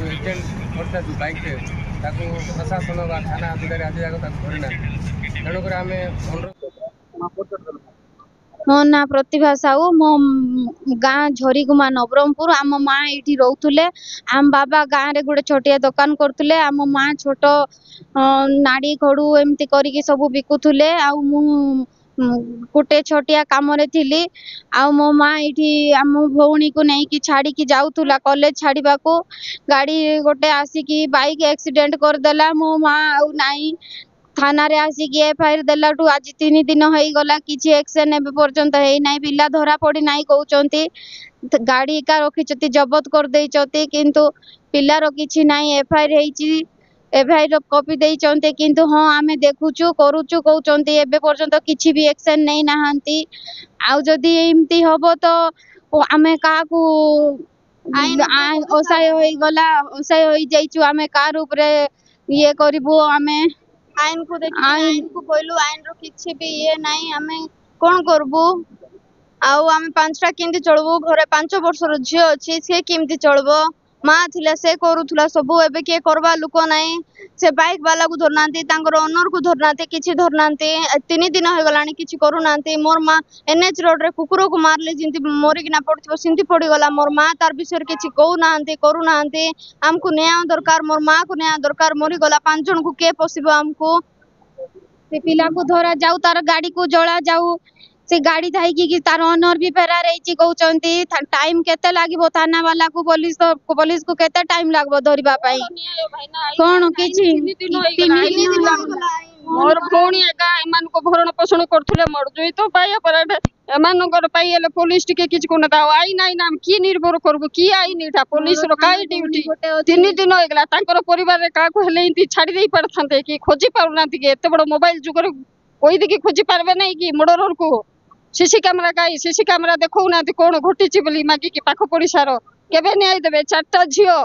जो एक्सीडेंट करता जो बाइक प्रशासन बा थाना अधिकारी आज जाक धरी ना तेणुक आम अनुरोध मो ना प्रतिभा साहू मो गाँ झरीगुमा नवरंगपुर आम माँ ये रोले आम बाबा गाँव रे गोटे छोटिया दुकान करते आम माँ छोट नाड़ी खड़ू एमती करके सब बिकुले गोटे छोटिया कम थी मो माँ ये आम भौणी को नहीं छाड़ी जाऊला कॉलेज छाड़ा को गाड़ी गोटे आसिकी बाइक एक्सीडेंट करदेला मो माँ आउ नाई थाना रे आसिक एफआईआर देलाठू आज 3 दिन हो गला किसी एक्शन एबे पर्यंत है ना पिला धरा पड़ी ना कहते गाड़ी का रखी जबत कर देइचती किंतु पिलार किछि नाही एफआईआर कॉपी देइचंते किंतु हाँ आमे देखुचु करूचु कहउचंती एबे पर्यंत किछि भी एक्शन नहीं नाहंती आउ जदी एमती हबो तो आमे काकू आईन ओसाय होई गला ओसाय होई जाइचु आमे कार ऊपर ये करबो आमे आईन को देखि आईन को कहलु आईन रो किछि भी ये नाही आमे कोन करबो आउ आमे पांचटा केमती चलबो घरे 5 वर्षर झियो अछि से केमती चलबो माँ थिले से करूथुला सब एबे के करबा लुक नाही से बाइक वाला को धरनांती तांकर ओनर को धरनांती किछि धरनांती 3 दिन हो गलानी किछि करूनांती मोर माँ एनएच रोड रे कुकुर को मारले जिंती मोरी किना पड़थिबो सिंती पड़ी गला मोर माँ तार विषय किछि कहू नांती करू नांती हमको न्याय दरकार मोर माँ को न्याय दरकार मोरी गला 5 जन को के पोसिबो हमको से पिला को धरा जाऊ तार गाड़ी को जला जाऊ से गाड़ी थाई कि तार ओनर भी फेरार रही कहउचंती टाइम केते लागबो थाना वाला को पुलिस को केते टाइम लागबो धरिबा पई कोन किछि 3 दिन मोर भौणी एका एमान को भरण पोषण करथुले मोर जोई तो पाया पर एमानकर पाइले पुलिस टिके किछ कोन दाओ आई नाही नाम की निर्भर करबो की आई निठा पुलिस रो काई ड्यूटी 3 दिन होइगला तांकर परिवार रे का को हेले इंती छाडी देई पड़थांते कि खोजी पाउनांती कि एते बड़ मोबाइल जुगर कोई दिकी खोजी पारबे नाही कि मर्डर को सीसी कैमरा देखौ नांती कोन घटिछि बोली मागी कि पाखो पड़िसार केबे न्याय देबे 4टा झियो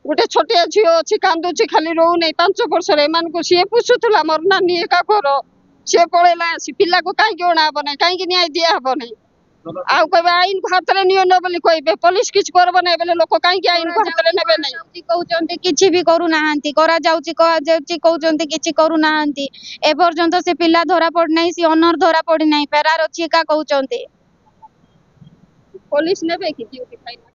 गोटे छोटिया झियो अछि कांदुछि खाली रहू नै 5 वर्ष रे मान को से पुछुथुला मोर नानी एका कर से पळेला से पिल्ला को काई कोना हबो नै काई कि न्याय दिया हबो नै आउ कहबे आईन को हाथ रे नियो न बोली कहबे पुलिस किछ करबो नै बेले लोक काई कि आईन को हाथ रे नेबे नै कहउचंती किछि भी करू नाहंती करा जाउची कहउचंती किछि करू नाहंती ए पर्यंत से पिला धरा पड़ नै सी ओनर धरा पड़ी नै फेरार अछि का कहउचंती पुलिस नेबे कि ड्यूटी फाइन